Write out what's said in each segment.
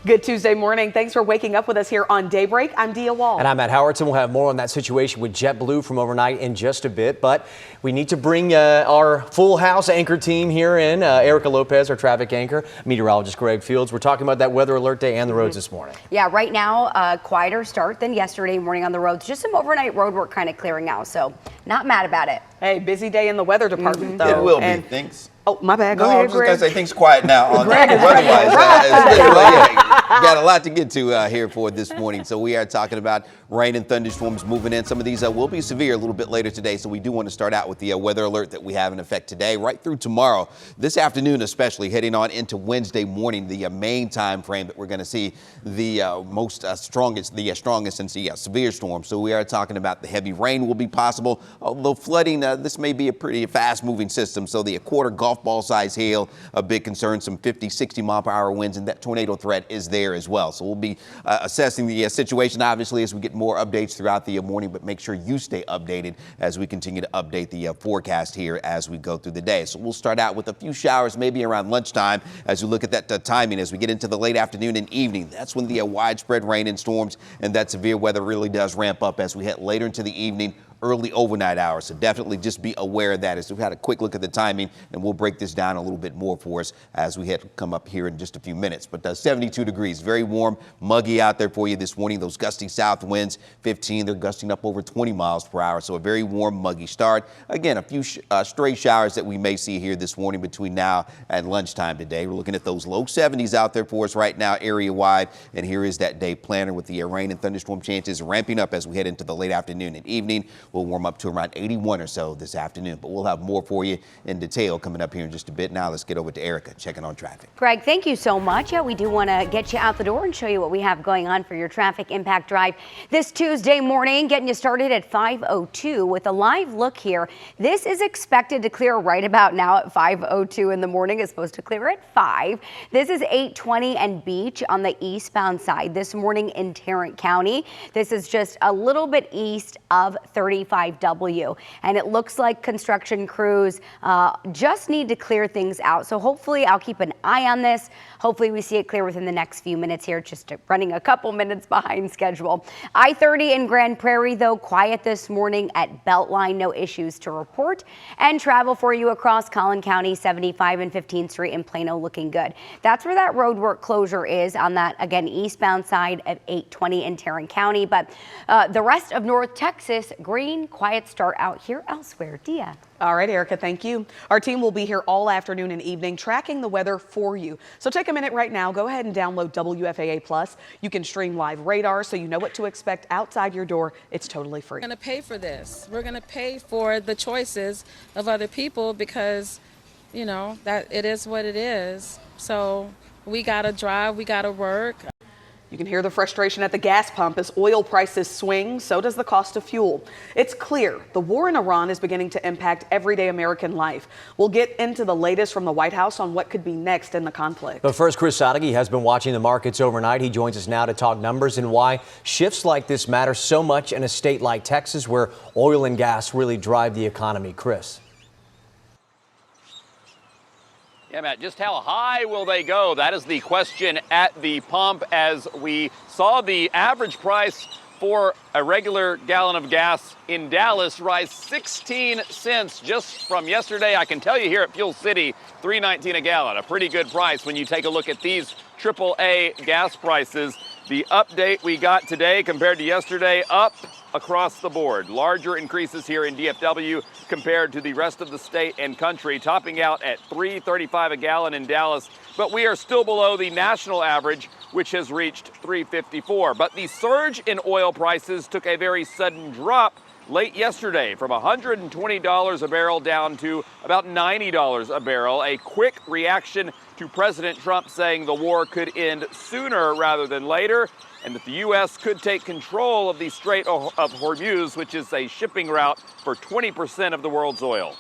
Good Tuesday morning. Thanks for waking up with us here on Daybreak. I'm Dia Wall. And I'm Matt Howardson. We'll have more on that situation with JetBlue from overnight in just a bit. But we need to bring our full house anchor team here in. Erica Lopez, our traffic anchor, meteorologist Greg Fields. We're talking about that weather alert day and the roads this morning. Yeah, right now, a quieter start than yesterday morning on the roads. Just some overnight road work kind of clearing out. So not mad about it. Hey, busy day in the weather department, though. It will be. Thanks. Oh, my bad. Go No, I ahead, was just going Greg. to say things quiet now on Greg is weather-wise. right. Got a lot to get to here for this morning. So we are talking about rain and thunderstorms moving in. Some of these will be severe a little bit later today. So we do want to start out with the weather alert that we have in effect today, right through tomorrow. This afternoon, especially heading on into Wednesday morning, the main time frame that we're going to see the strongest and severe storm. So we are talking about the heavy rain will be possible, although flooding. This may be a pretty fast-moving system. So the quarter golf ball size hail, a big concern. Some 50, 60 mile per hour winds, and that tornado threat is there as well. So we'll be assessing the situation, obviously, as we get more updates throughout the morning, but make sure you stay updated as we continue to update the forecast here as we go through the day. So we'll start out with a few showers maybe around lunchtime as we look at that timing as we get into the late afternoon and evening. That's when the widespread rain and storms and that severe weather really does ramp up as we head later into the evening, early overnight hours. So definitely just be aware of that as we've had a quick look at the timing, and we'll break this down a little bit more for us as we come up here in just a few minutes. But 72 degrees, very warm, muggy out there for you this morning. Those gusty south winds, 15, they're gusting up over 20 miles per hour. So a very warm, muggy start. Again, a few stray showers that we may see here this morning between now and lunchtime today. We're looking at those low 70s out there for us right now, area-wide. And here is that day planner with the rain and thunderstorm chances ramping up as we head into the late afternoon and evening. We'll warm up to around 81 or so this afternoon, but we'll have more for you in detail coming up here in just a bit. Now let's get over to Erica checking on traffic. Greg, thank you so much. Yeah, we do want to get you out the door and show you what we have going on for your traffic impact drive this Tuesday morning, getting you started at 5:02 with a live look here. This is expected to clear right about now at 5:02 in the morning. It's supposed to clear at 5. This is 820 and Beach on the eastbound side this morning in Tarrant County. This is just a little bit east of 35W, and it looks like construction crews just need to clear things out. So hopefully I'll keep an eye on this. Hopefully we see it clear within the next few minutes here, just running a couple minutes behind schedule. I-30 in Grand Prairie, though, quiet this morning at Beltline. No issues to report. And travel for you across Collin County, 75 and 15th Street in Plano looking good. That's where that road work closure is on that, again, eastbound side of 820 in Tarrant County. But the rest of North Texas, green, quiet start out here elsewhere. Dia. All right, Erica, thank you. Our team will be here all afternoon and evening tracking the weather for you. So take a minute right now. Go ahead and download WFAA Plus. You can stream live radar so you know what to expect outside your door. It's totally free. We're going to pay for this. We're going to pay for the choices of other people because, you know, that it is what it is. So we got to drive, we got to work. You can hear the frustration at the gas pump as oil prices swing. So does the cost of fuel. It's clear the war in Iran is beginning to impact everyday American life. We'll get into the latest from the White House on what could be next in the conflict. But first, Chris Sadeghi has been watching the markets overnight. He joins us now to talk numbers and why shifts like this matter so much in a state like Texas, where oil and gas really drive the economy. Chris. Yeah, Matt, just how high will they go? That is the question at the pump as we saw the average price for a regular gallon of gas in Dallas rise 16 cents just from yesterday. I can tell you here at Fuel City, $3.19 a gallon, a pretty good price when you take a look at these AAA gas prices. The update we got today compared to yesterday, up across the board. Larger increases here in DFW compared to the rest of the state and country, topping out at $3.35 a gallon in Dallas. But we are still below the national average, which has reached $3.54. But the surge in oil prices took a very sudden drop late yesterday from $120 a barrel down to about $90 a barrel. A quick reaction to President Trump saying the war could end sooner rather than later, and that the U.S. could take control of the Strait of Hormuz, which is a shipping route for 20% of the world's oil.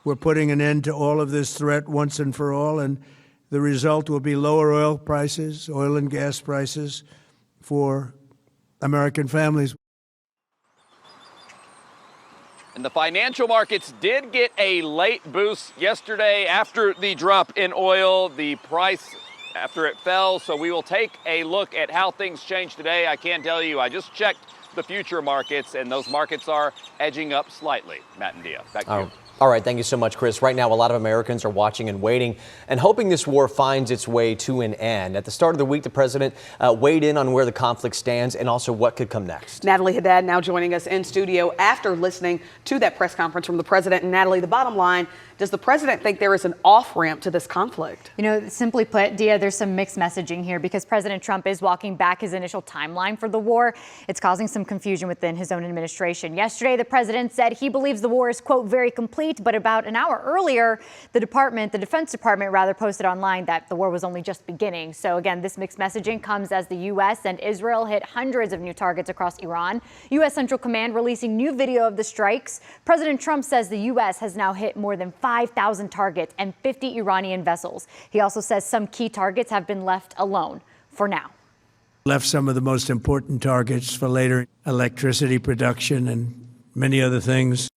We're putting an end to all of this threat once and for all, and the result will be lower oil prices, oil and gas prices for American families. And the financial markets did get a late boost yesterday after the drop in oil. The price after it fell. So we will take a look at how things change today. I can tell you, I just checked the future markets, and those markets are edging up slightly. Matt and Dia, back to you. All right, thank you so much, Chris. Right now, a lot of Americans are watching and waiting and hoping this war finds its way to an end. At the start of the week, the president weighed in on where the conflict stands and also what could come next. Natalie Haddad now joining us in studio after listening to that press conference from the president. And Natalie, the bottom line, does the president think there is an off-ramp to this conflict? You know, simply put, Dia, there's some mixed messaging here because President Trump is walking back his initial timeline for the war. It's causing some confusion within his own administration. Yesterday, the president said he believes the war is, quote, very complete, but about an hour earlier, the Defense Department posted online that the war was only just beginning. So again, this mixed messaging comes as the U.S. and Israel hit hundreds of new targets across Iran. U.S. Central Command releasing new video of the strikes. President Trump says the U.S. has now hit more than 5,000 targets and 50 Iranian vessels. He also says some key targets have been left alone for now. Left some of the most important targets for later, electricity production and many other things.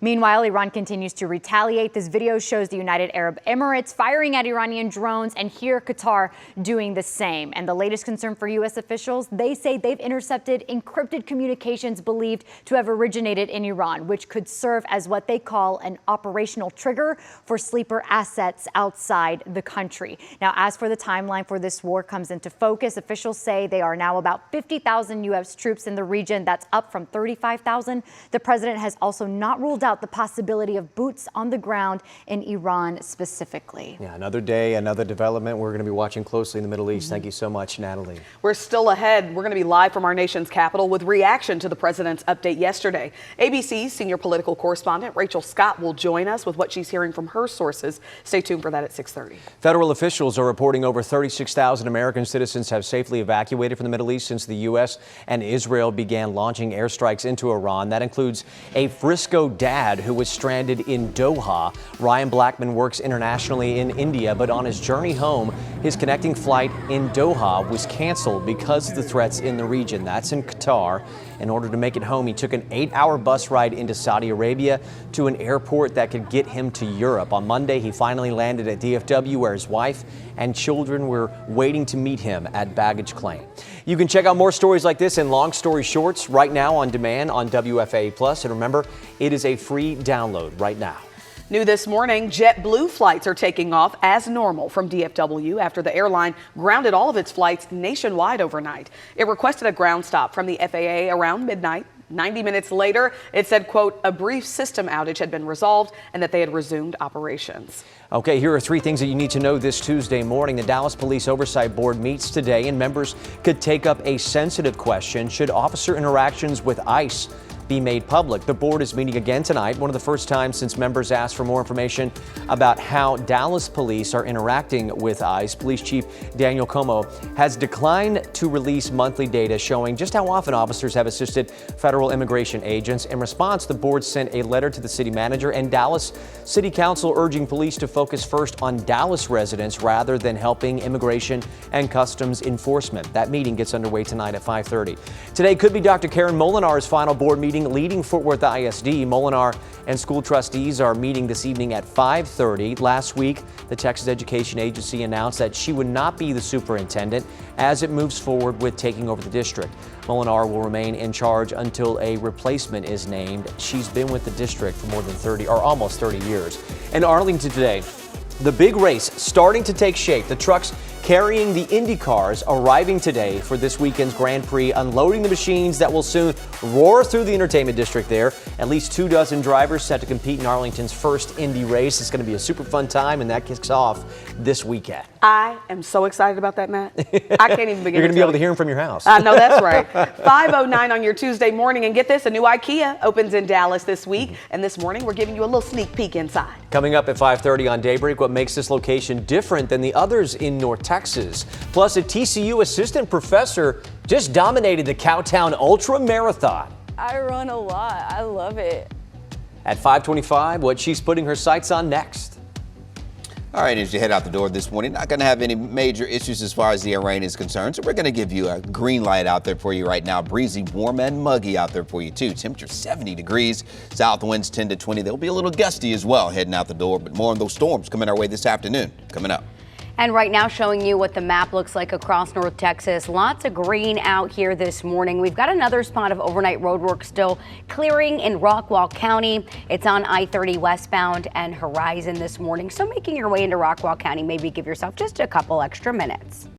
Meanwhile, Iran continues to retaliate. This video shows the United Arab Emirates firing at Iranian drones, and here Qatar doing the same. And the latest concern for U.S. officials, they say they've intercepted encrypted communications believed to have originated in Iran, which could serve as what they call an operational trigger for sleeper assets outside the country. Now, as for the timeline for this war comes into focus, officials say they are now about 50,000 U.S. troops in the region. That's up from 35,000. The president has also not ruled out the possibility of boots on the ground in Iran specifically. Yeah, another day, another development we're going to be watching closely in the Middle East. Thank you so much, Natalie. We're still ahead. We're going to be live from our nation's capital with reaction to the president's update yesterday. ABC's senior political correspondent Rachel Scott will join us with what she's hearing from her sources. Stay tuned for that at 6:30. Federal officials are reporting over 36,000 American citizens have safely evacuated from the Middle East since the U.S. and Israel began launching airstrikes into Iran. That includes a Frisco dad who was stranded in Doha. Ryan Blackman works internationally in India, but on his journey home, his connecting flight in Doha was canceled because of the threats in the region. That's in Qatar. In order to make it home, he took an 8-hour bus ride into Saudi Arabia to an airport that could get him to Europe. On Monday, he finally landed at DFW, where his wife and children were waiting to meet him at baggage claim. You can check out more stories like this in Long Story Shorts right now on demand on WFAA+. And remember, it is a free download right now. New this morning, JetBlue flights are taking off as normal from DFW after the airline grounded all of its flights nationwide overnight. It requested a ground stop from the FAA around midnight. 90 minutes later, it said, quote, a brief system outage had been resolved and that they had resumed operations. Okay, here are 3 things that you need to know this Tuesday morning. The Dallas Police Oversight Board meets today, and members could take up a sensitive question: should officer interactions with ICE be made public? The board is meeting again tonight, one of the first times since members asked for more information about how Dallas police are interacting with ICE. Police Chief Daniel Como has declined to release monthly data showing just how often officers have assisted federal immigration agents. In response, the board sent a letter to the city manager and Dallas City Council urging police to focus first on Dallas residents rather than helping immigration and customs enforcement. That meeting gets underway tonight at 5:30. Today could be Dr. Karen Molinar's final board meeting leading Fort Worth ISD. Molinar and school trustees are meeting this evening at 5:30. Last week, the Texas Education Agency announced that she would not be the superintendent as it moves forward with taking over the district. Molinar will remain in charge until a replacement is named. She's been with the district for more than 30 or almost 30 years. In Arlington today, the big race starting to take shape. The trucks carrying the Indy cars arriving today for this weekend's Grand Prix, unloading the machines that will soon roar through the entertainment district there. At least 24 drivers set to compete in Arlington's first Indy race. It's going to be a super fun time, and that kicks off this weekend. I am so excited about that, Matt. I can't even begin. You're going to be able to hear him from your house. I know that's right. 5:09 on your Tuesday morning, and get this, a new IKEA opens in Dallas this week, and this morning we're giving you a little sneak peek inside. Coming up at 5:30 on Daybreak, what makes this location different than the others in North Texas. Plus, a TCU assistant professor just dominated the Cowtown Ultra Marathon. I run a lot. I love it. At 5:25, what she's putting her sights on next. All right, as you head out the door this morning, not going to have any major issues as far as the rain is concerned. So we're going to give you a green light out there for you right now. Breezy, warm, and muggy out there for you, too. Temperature 70 degrees. South winds 10 to 20. They'll be a little gusty as well heading out the door, but more on those storms coming our way this afternoon. Coming up. And right now showing you what the map looks like across North Texas. Lots of green out here this morning. We've got another spot of overnight road work still clearing in Rockwall County. It's on I-30 westbound and Horizon this morning. So making your way into Rockwall County, maybe give yourself just a couple extra minutes.